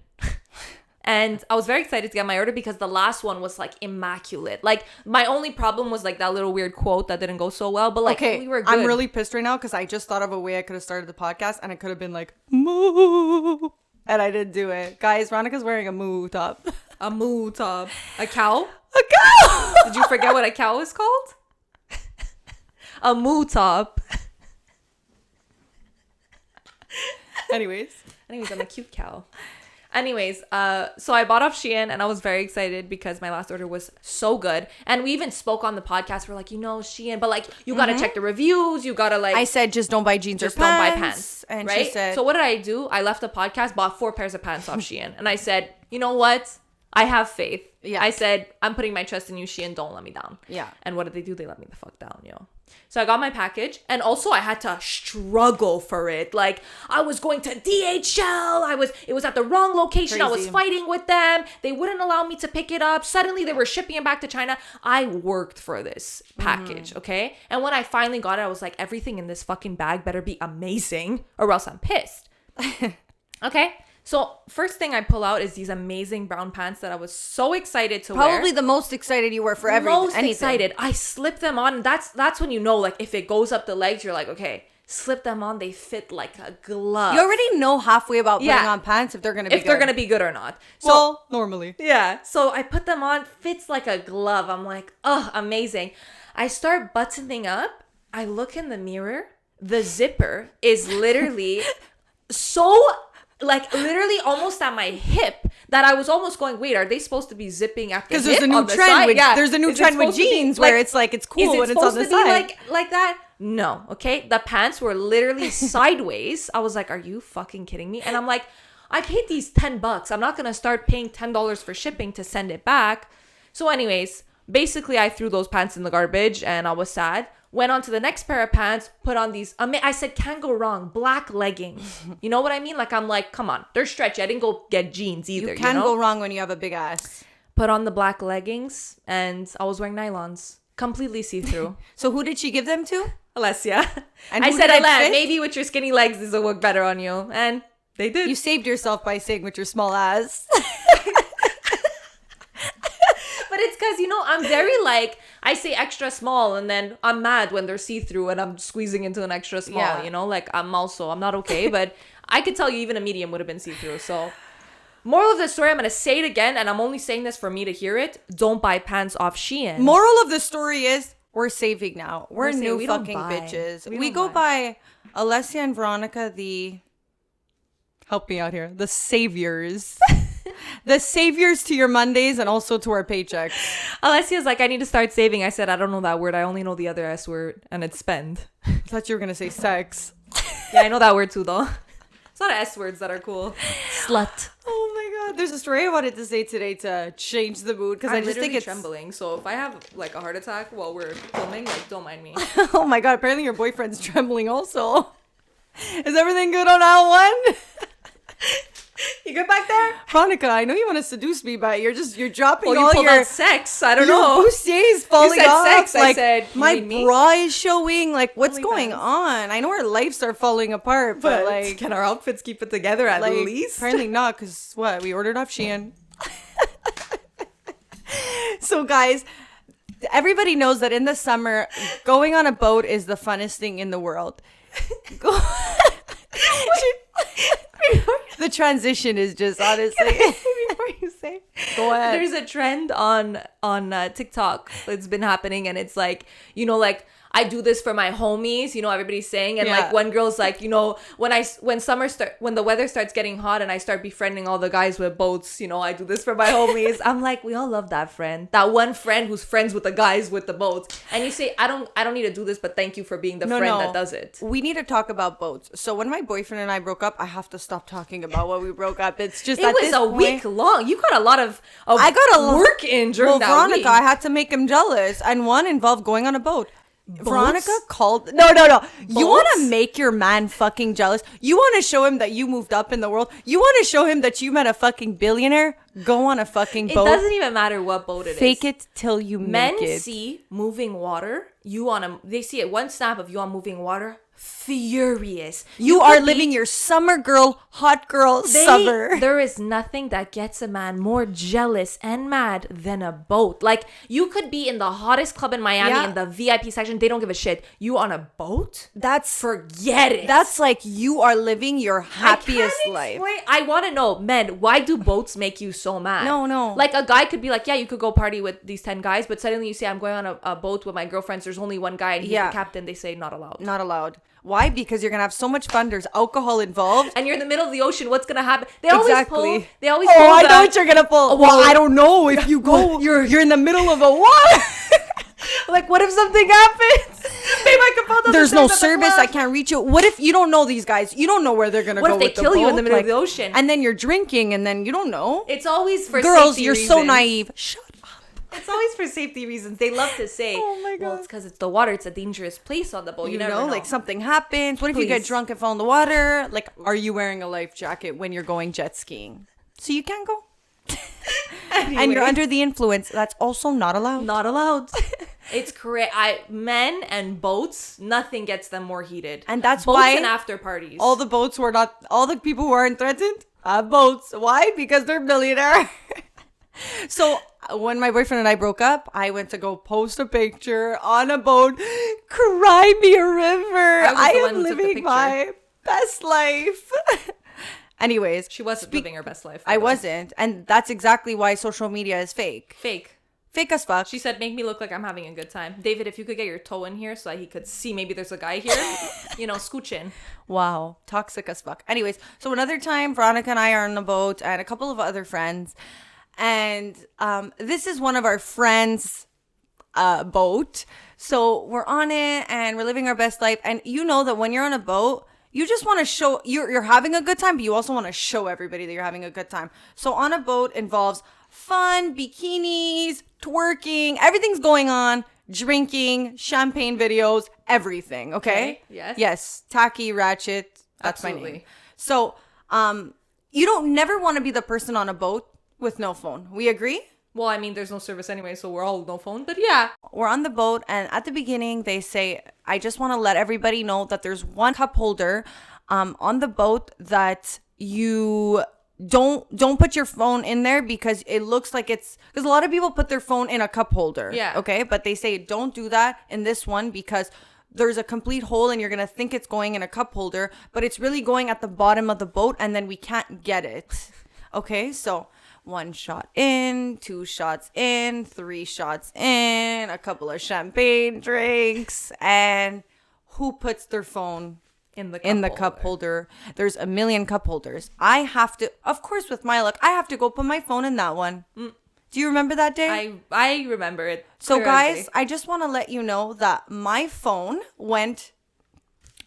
And I was very excited to get my order because the last one was like immaculate. Like, my only problem was like that little weird quote that didn't go so well. But like, we were good. I'm really pissed right now because I just thought of a way I could have started the podcast, and it could have been like, moo. And I didn't do it. Guys, Veronica's wearing a moo top. A moo top. A cow? A cow! Did you forget what a cow is called? A moo top. Anyways, I'm a cute cow. Anyways, so I bought off Shein and I was very excited because my last order was so good. And we even spoke on the podcast. We're like, Shein, but like, you got to check the reviews. You got to like... I said, just don't buy jeans just or pants. don't buy pants. And right? she said... So what did I do? I left the podcast, bought 4 pairs of pants off Shein. And I said, you know what? I have faith. Yeah. I said, I'm putting my trust in you, Shein. Don't let me down. Yeah. And what did they do? They let me the fuck down, So I got my package, and also I had to struggle for it. Like, I was going to DHL. It was at the wrong location. Crazy. I was fighting with them. They wouldn't allow me to pick it up. Suddenly they were shipping it back to China. I worked for this package, okay? And when I finally got it, I was like, everything in this fucking bag better be amazing or else I'm pissed. Okay? So first thing I pull out is these amazing brown pants that I was so excited to wear. Probably the most excited you were for anything. Excited. I slip them on. And that's when you know, like, if it goes up the legs, you're like, okay, slip them on. They fit like a glove. You already know halfway about putting on pants if they're going to be good. If they're going to be good or not. So, well, normally. Yeah. So I put them on. Fits like a glove. I'm like, oh, amazing. I start buttoning up. I look in the mirror. The zipper is literally so like literally almost at my hip, that I was almost going, wait, are they supposed to be zipping at the hip? Because there's a new trend with there's a new trend with jeans where it's like it's cool when it's on the side. Like that? No, okay. The pants were literally sideways. I was like, are you fucking kidding me? And I'm like, I paid these $10. I'm not gonna start paying $10 for shipping to send it back. So, anyways, basically, I threw those pants in the garbage and I was sad. Went on to the next pair of pants, put on these, I said, can't go wrong, black leggings. You know what I mean? Like, I'm like, come on, they're stretchy. I didn't go get jeans either. You can't go wrong when you have a big ass. Put on the black leggings and I was wearing nylons, completely see-through. So who did she give them to? Alessia. And I said, Alessia, maybe with your skinny legs, this will work better on you. And they did. You saved yourself by saying with your small ass. But it's because, I'm very like, I say extra small and then I'm mad when they're see-through and I'm squeezing into an extra small, like I'm not okay. But I could tell you even a medium would have been see-through. So moral of the story, I'm going to say it again and I'm only saying this for me to hear it. Don't buy pants off Shein. Moral of the story is we're saving now. We're new fucking bitches. We go by Alessia and Veronica, help me out here, the saviors. The saviors to your Mondays and also to our paychecks. Alessia's like, I need to start saving. I said, I don't know that word. I only know the other S word, and it's spend. I thought you were going to say sex. Yeah, I know that word too, though. It's not S words that are cool. Slut. Oh my God. There's a story I wanted to say today to change the mood because I just think it's trembling. So if I have like a heart attack while we're filming, like, don't mind me. Oh my God. Apparently your boyfriend's trembling also. Is everything good on aisle 1? You good back there? Veronica, I know you want to seduce me, but you're dropping you all pulled your out sex. I don't know. Your bustier is falling you said off. Sex. Like, I said, my bra is showing. Like, what's going on? I know our lives are falling apart, but like, can our outfits keep it together at least? Apparently not, because what? We ordered off Shein. So, guys, everybody knows that in the summer, going on a boat is the funnest thing in the world. The transition is just honestly. Before you say, go ahead. There's a trend on TikTok that's been happening, and it's like, like, I do this for my homies, everybody's saying, and like one girl's like, when the weather starts getting hot and I start befriending all the guys with boats, I do this for my homies. I'm like, we all love that friend, that one friend who's friends with the guys with the boats, and you say, I don't need to do this, but thank you for being the friend that does it. We need to talk about boats. So when my boyfriend and I broke up, I have to stop talking about what we broke up. It's just it was a week long. You got a lot of I got a work in during that Veronica, week. I had to make him jealous, and one involved going on a boat. Boats? Veronica called. No. You want to make your man fucking jealous? You want to show him that you moved up in the world? You want to show him that you met a fucking billionaire? Go on a fucking boat. It doesn't even matter what boat it is. Fake it till you make it. Men see moving water. They see it. One snap of you on moving water. Furious. You are living your summer girl, hot girl summer. There is nothing that gets a man more jealous and mad than a boat. Like, you could be in the hottest club in Miami in the VIP section. They don't give a shit. You on a boat? Forget it. That's like you are living your happiest life. I want to know, men, why do boats make you so mad? No. Like, a guy could be like, yeah, you could go party with these 10 guys, but suddenly you say, I'm going on a boat with my girlfriends. There's only one guy and he's the captain. They say, not allowed. Not allowed. Why? Because you're going to have so much fun. There's alcohol involved. And you're in the middle of the ocean. What's going to happen? They always pull. I know what you're going to pull. Well, I don't know. If you go, you're in the middle of a water. Like, what if something happens? Babe, I can fall down. There's no service. I can't reach you. What if you don't know these guys? You don't know where they're going to go with the boat. What if they kill you in the middle of the ocean? And then you're drinking and then you don't know. It's always for girls, safety you're reasons. so naive. Shut up. It's always for safety reasons. They love to say, oh my God. Well, it's because it's the water. It's a dangerous place on the boat. You never know. Like something happens. What if you get drunk and fall in the water? Like, are you wearing a life jacket when you're going jet skiing? So you can't go. Anyway. And you're under the influence. That's also not allowed. Not allowed. It's correct. Men and boats, nothing gets them more heated. And that's boats why and after parties. All the people who aren't threatened have boats. Why? Because they're millionaire. So when my boyfriend and I broke up, I went to go post a picture on a boat. Cry me a river. I am living my best life. Anyways. She wasn't living her best life. I wasn't. And that's exactly why social media is fake. Fake as fuck. She said, make me look like I'm having a good time. David, if you could get your toe in here so that he could see maybe there's a guy here, scooch in. Wow. Toxic as fuck. Anyways, so another time, Veronica and I are on the boat and a couple of other friends. And this is one of our friends' boat. So we're on it and we're living our best life. And you know that when you're on a boat, you just want to show you're having a good time, but you also want to show everybody that you're having a good time. So on a boat involves fun, bikinis, twerking, everything's going on, drinking, champagne videos, everything. Okay? Yes. Tacky, ratchet. That's absolutely my name. So you don't never want to be the person on a boat with no phone. We agree? Well, I mean, there's no service anyway, so we're all no phone. But yeah. We're on the boat, and at the beginning, they say, I just want to let everybody know that there's one cup holder on the boat that you don't put your phone in there because it looks like because a lot of people put their phone in a cup holder. Yeah. Okay? But they say, don't do that in this one because there's a complete hole and you're going to think it's going in a cup holder, but it's really going at the bottom of the boat, and then we can't get it. Okay? So 1 shot in, 2 shots in, 3 shots in, a couple of champagne drinks, and who puts their phone in the cup holder? There's a million cup holders. I have to, of course, with my luck, I have to go put my phone in that one. Do you remember that day? I remember it. So guys, I just want to let you know that my phone went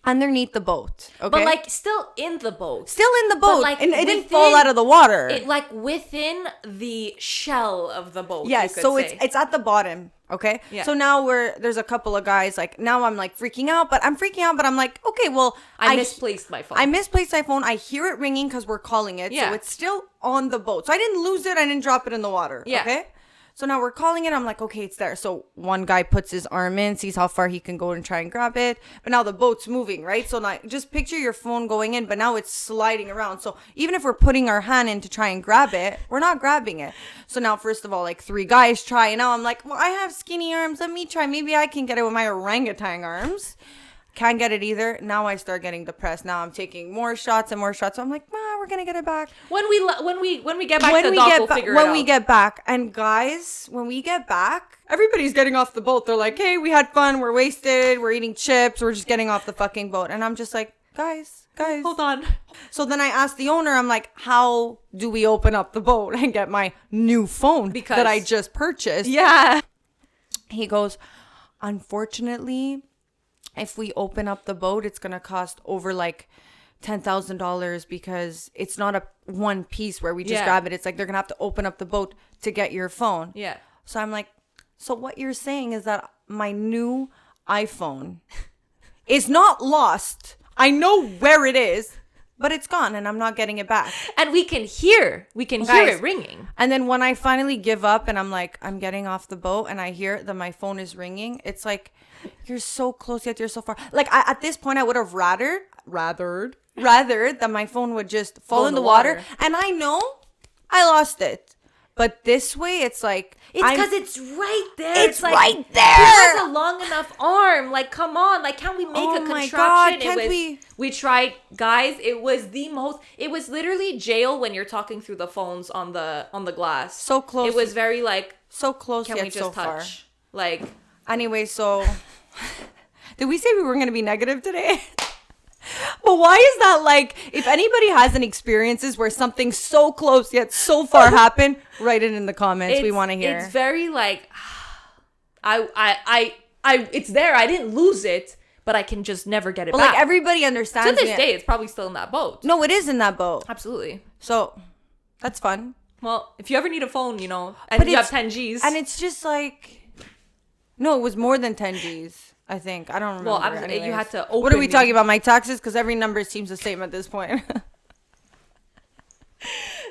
underneath the boat, okay? But like still in the boat. Still in the boat. Like, and it didn't fall out of the water. It like within the shell of the boat. Yes, so it's at the bottom, okay? Yeah. So now there's a couple of guys, like now I'm like freaking out, but I'm like, okay, well, I misplaced my phone. I misplaced my phone. I hear it ringing because we're calling it. Yeah. So it's still on the boat. So I didn't lose it. I didn't drop it in the water. Yeah. Okay? So now we're calling it. I'm like, okay, it's there. So one guy puts his arm in, sees how far he can go and try and grab it. But now the boat's moving, right? So now just picture your phone going in, but now it's sliding around. So even if we're putting our hand in to try and grab it, we're not grabbing it. So now, first of all, like 3 guys try. And now I'm like, well, I have skinny arms. Let me try. Maybe I can get it with my orangutan arms. Can't get it either. Now I start getting depressed. Now I'm taking more shots and more shots. So I'm like, we're gonna get it back when we get back to the dock. We'll figure it out. When we get back, and guys, when we get back, everybody's getting off the boat. They're like, "Hey, we had fun. We're wasted. We're eating chips. We're just getting off the fucking boat." And I'm just like, guys, hold on. So then I asked the owner, I'm like, "How do we open up the boat and get my new phone that I just purchased?" Yeah. He goes, "Unfortunately, if we open up the boat, it's gonna cost over like $10,000 because it's not a one piece where we just grab it. It's like they're gonna have to open up the boat to get your phone." Yeah. So I'm like, so what you're saying is that my new iPhone is not lost. I know where it is, but it's gone and I'm not getting it back. And we can hear it ringing. And then when I finally give up and I'm like, I'm getting off the boat and I hear that my phone is ringing, it's like, you're so close yet you're so far. Like at this point I would have rather that my phone would just fall in the water. And I know I lost it. But this way, it's like... It's because it's right there. It's like, right there. He has a long enough arm. Like, come on. Like, can't we make a contraption? My God, can't we? We tried. Guys, it was the most... It was literally jail when you're talking through the phones on the glass. So close. It was very like... So close can yet we just so far. touch? Like... Anyway, so... Did we say we weren't going to be negative today? But why is that? Like, if anybody has any experiences where something so close yet so far happened, write it in the comments. We want to hear. It's very like, it's there. I didn't lose it, but I can just never get it back. Like, everybody understands. To this day, it's probably still in that boat. No, it is in that boat. Absolutely. So, that's fun. Well, if you ever need a phone, and you have 10 Gs. And it's just like, no, it was more than 10 Gs. I think. I don't remember. Well, you had to open. What are we talking about? My taxes? Because every number seems the same at this point.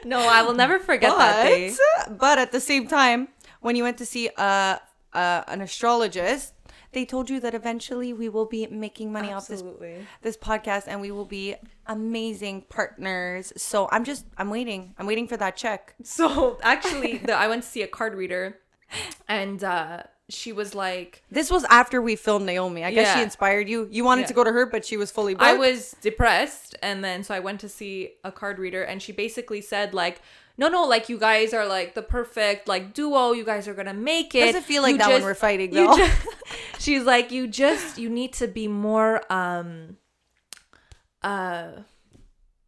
No, I will never forget that day. But at the same time, when you went to see an astrologist, they told you that eventually we will be making money off this podcast and we will be amazing partners. So I'm waiting. I'm waiting for that check. So actually, I went to see a card reader and she was like, this was after we filmed Naomi. I guess she inspired you. You wanted to go to her, but she was fully booked. I was depressed. And then, so I went to see a card reader, and she basically said like, no, like you guys are like the perfect like duo. You guys are going to make it. Doesn't feel like that when we're fighting though. She's like, you need to be more,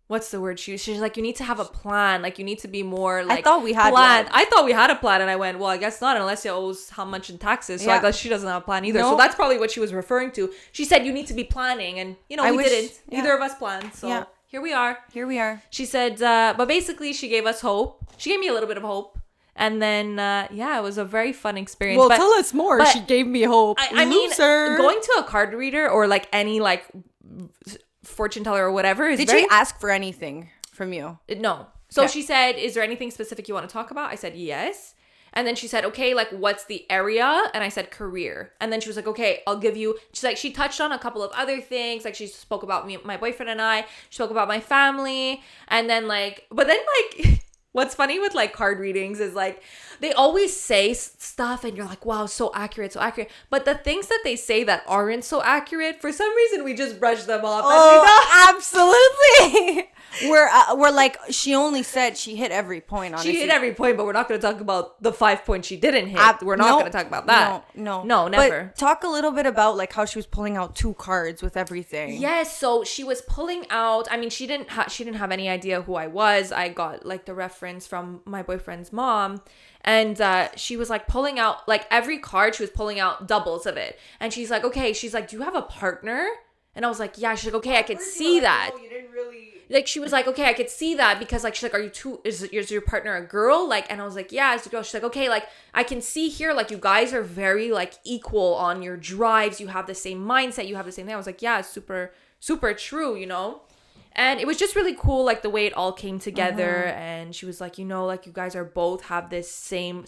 what's the word? She's like, you need to have a plan. Like, you need to be more like, I thought we had plan. I thought we had a plan, and I went, well, I guess not, unless Alessia owes how much in taxes. So I guess she doesn't have a plan either. No. So that's probably what she was referring to. She said you need to be planning, and we didn't. Neither of us planned. So here we are. She said, but basically she gave us hope. She gave me a little bit of hope. And then, it was a very fun experience. Well, tell us more. She gave me hope. I mean, going to a card reader or like any like fortune teller or whatever is Did she ask for anything from you? No. So she said, is there anything specific you want to talk about? I said, yes. And then she said, okay, like what's the area? And I said, career. And then she was like, okay, I'll give you, she's like, she touched on a couple of other things. Like she spoke about me, my boyfriend and I, she spoke about my family. And then like, but then like, what's funny with like card readings is like, they always say stuff and you're like, wow, so accurate. But the things that they say that aren't so accurate, for some reason, we just brush them off. Oh, absolutely. We're like, she only said she hit every point, honestly. She hit every point, but we're not going to talk about the 5 points she didn't hit. We're not going to talk about that. No, never. But talk a little bit about like how she was pulling out 2 cards with everything. Yes, so she was pulling out, I mean, she didn't have any idea who I was. I got like the reference from my boyfriend's mom. And she was like pulling out like every card, she was pulling out doubles of it. And she's like, okay, she's like, do you have a partner? And I was like, yeah. She's like, okay, I could see that. You didn't really... Like, she was like, okay, I could see that because like, she's like, are you two, is your partner a girl? Like, and I was like, yeah, it's a girl. She's like, okay, like I can see here, like you guys are very like equal on your drives. You have the same mindset. You have the same thing. I was like, yeah, it's super, super true, you know? And it was just really cool, like the way it all came together. And she was like, like you guys are both have this same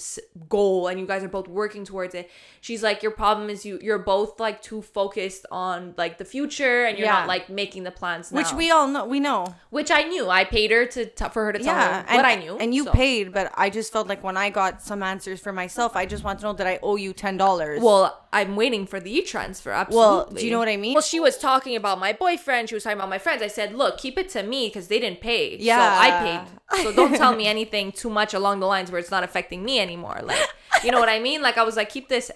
goal and you guys are both working towards it. She's like, your problem is you're both like too focused on like the future and you're not like making the plans now. Which we all know. We know. Which I knew. I paid her for her to tell her what I knew. And you paid, but I just felt like when I got some answers for myself, I just want to know that I owe you $10. Well, I'm waiting for the e-transfer. Absolutely. Well, do you know what I mean? Well, she was talking about my boyfriend. She was talking about my friends. I said, look, keep it to me because they didn't pay. Yeah. So I paid. So don't tell me anything too much along the lines where it's not affecting me anymore. Like, you know what I mean? Like I was like, keep this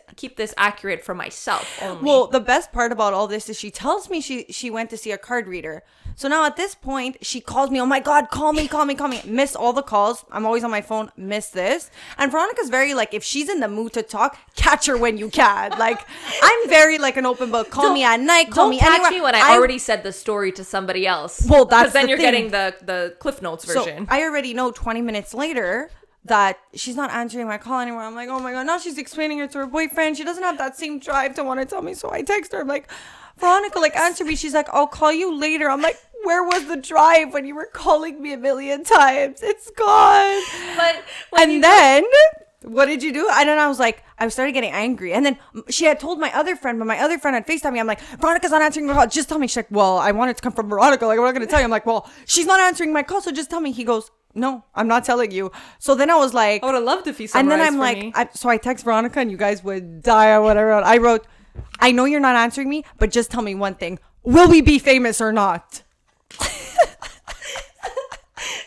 accurate for myself only. Well, the best part about all this is she tells me she went to see a card reader. So now at this point, she calls me, oh my God, call me. Miss all the calls. I'm always on my phone. Miss this. And Veronica's very like, if she's in the mood to talk, catch her when you can. Like, I'm very like an open book. Call me at night. Call me anywhere. Don't catch me when I already said the story to somebody else. Well, that's because then you're thing. getting the Cliff Notes version. So I already know 20 minutes later that she's not answering my call anymore. I'm like, oh my God, now she's explaining it to her boyfriend. She doesn't have that same drive to want to tell me. So I text her. I'm like, Veronica, like, answer me. She's like, I'll call you later. I'm like, where was the drive when you were calling me a million times? It's gone. But then what did you do? And then I started getting angry. And then she had told my other friend, but my other friend had FaceTime me. I'm like, Veronica's not answering my call. Just tell me. She's like, well, I want it to come from Veronica. Like, I'm not going to tell you. I'm like, well, she's not answering my call. So just tell me. He goes, no, I'm not telling you. So then I was like, I would have loved if he summarized. And then I'm like, so I text Veronica and you guys would die or whatever. I wrote, I know you're not answering me, but just tell me one thing. Will we be famous or not?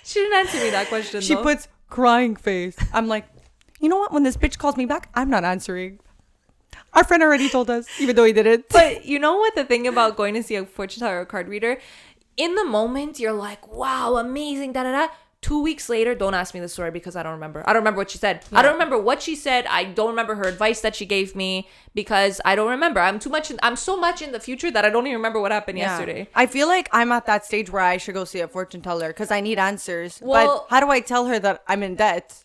She didn't answer me that question, She puts crying face. I'm like, you know what? When this bitch calls me back, I'm not answering. Our friend already told us, even though he didn't. But you know what the thing about going to see a fortune teller or card reader? In the moment, you're like, wow, amazing, da-da-da. 2 weeks later, don't ask me the story because I don't remember. I don't remember what she said. Yeah. I don't remember what she said. I don't remember her advice that she gave me because I don't remember. I'm so much in the future that I don't even remember what happened yesterday. I feel like I'm at that stage where I should go see a fortune teller because I need answers. Well, but how do I tell her that I'm in debt?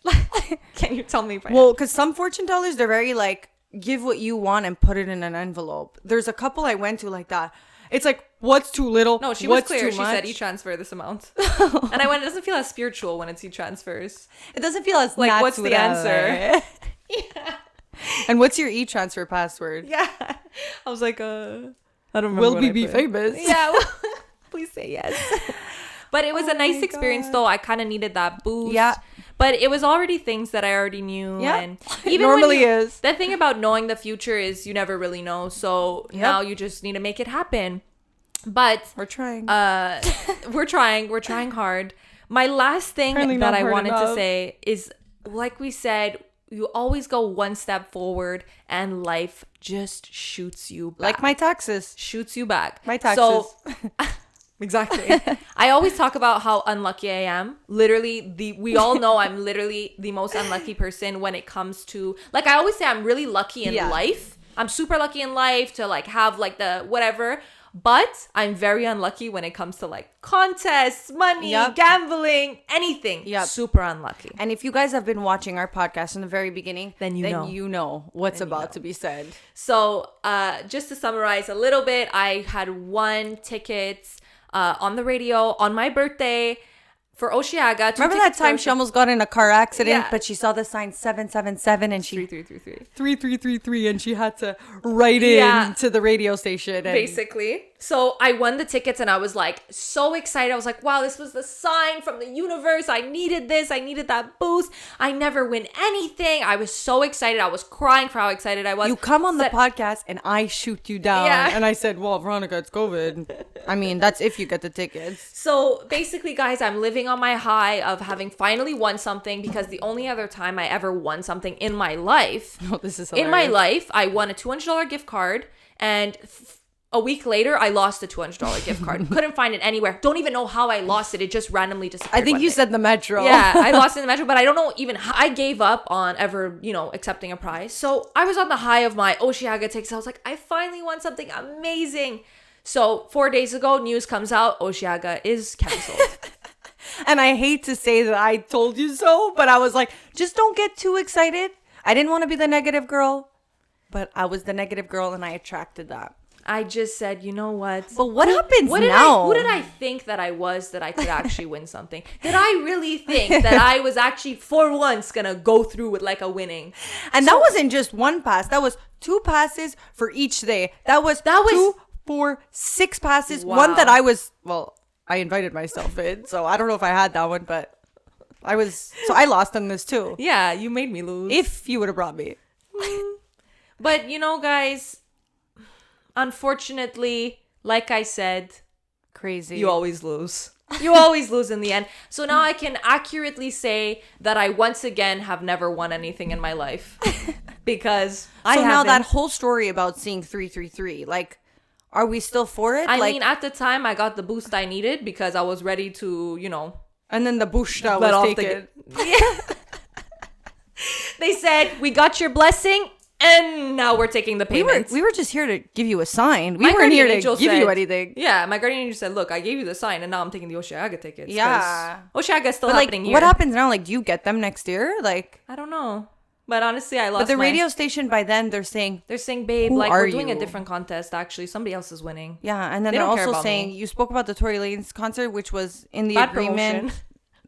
Can you tell me? Brian? Well, because some fortune tellers, they're very like, give what you want and put it in an envelope. There's a couple I went to like that. It's like, what's too little? No, she was clear. She said e-transfer this amount. And I went, it doesn't feel as spiritual when it's e-transfers. It doesn't feel as like, what's the answer? Yeah. And what's your e-transfer password? Yeah. I was like, I don't remember. Will we be famous? Yeah. Please say yes. But it was a nice experience, though. I kind of needed that boost. Yeah. But it was already things that I already knew. Yeah, And it even normally is. The thing about knowing the future is you never really know. So now you just need to make it happen. But we're trying. We're trying hard. My last thing Apparently that not I hard wanted to enough. say is, like we said, you always go one step forward and life just shoots you back. Like my taxes. Shoots you back. My taxes. So, exactly. I always talk about how unlucky I am. Literally, we all know I'm literally the most unlucky person when it comes to, like, I always say I'm really lucky in life. I'm super lucky in life to like have like the whatever. But I'm very unlucky when it comes to like contests, money, gambling, anything. Super unlucky. And if you guys have been watching our podcast in the very beginning, then you know what's about to be said. So just to summarize a little bit, I had won tickets on the radio on my birthday for Osheaga. Remember that time she almost got in a car accident, but she saw the sign 777 and she 3333 and she had to write in to the radio station. And basically. So I won the tickets and I was like so excited. I was like, wow, this was the sign from the universe. I needed this. I needed that boost. I never win anything. I was so excited. I was crying for how excited I was. You come on the podcast and I shoot you down. And I said, well, Veronica, it's COVID. I mean, that's if you get the tickets. So basically, guys, I'm living on my high of having finally won something, because the only other time I ever won something in my life, this is hilarious. In my life, I won a $200 gift card, and a week later, I lost a $200 gift card. Couldn't find it anywhere. Don't even know how I lost it. It just randomly disappeared. I think you said the Metro. Yeah, I lost it in the Metro, but I don't know even how. I gave up on ever, accepting a prize. So I was on the high of my Osheaga tickets. I was like, I finally won something amazing. So 4 days ago, news comes out, Osheaga is canceled. And I hate to say that I told you so, but I was like, just don't get too excited. I didn't want to be the negative girl, but I was the negative girl and I attracted that. I just said, you know what? But what happens now? Who did I think that I was that I could actually win something? Did I really think that I was actually for once going to go through with like a winning? And that wasn't just one pass. That was 2 passes for each day. That was 2, 4, 6 passes. Wow. One that I invited myself in. So I don't know if I had that one, but I lost on this too. Yeah, you made me lose. If you would have brought me. But guys, unfortunately, like I said, crazy. You always lose. You always lose in the end. So now I can accurately say that I once again have never won anything in my life. Because now that whole story about seeing 333, like, are we still for it? I mean, at the time, I got the boost I needed because I was ready to, And then the bushta was taken. They said, we got your blessing, and now we're taking the payments. We were just here to give you a sign. We weren't here to give you anything. Yeah, my guardian angel said, look, I gave you the sign, and now I'm taking the Osheaga tickets. Yeah. Osheaga's still happening here. What happens now? Like, do you get them next year? Like, I don't know. But honestly, I lost. But the radio station by then, they're saying, babe, like, we're doing a different contest. Actually, somebody else is winning. Yeah, and then they're also saying you spoke about the Tory Lanez concert, which was in the agreement.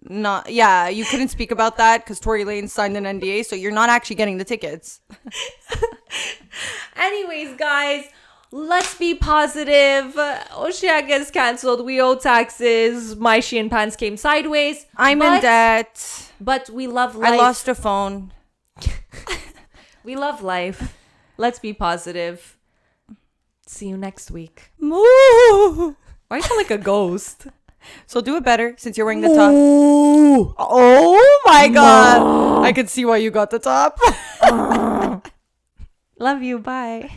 You couldn't speak about that because Tory Lanez signed an NDA, so you're not actually getting the tickets. Anyways, guys, let's be positive. Osheaga is canceled. We owe taxes. My Shein pants came sideways. I'm in debt. But we love life. I lost a phone. We love life. Let's be positive. See you next week. Moo! Why you sound like a ghost? So do it better since you're wearing the top. Oh my god. I could see why you got the top. Love you. Bye.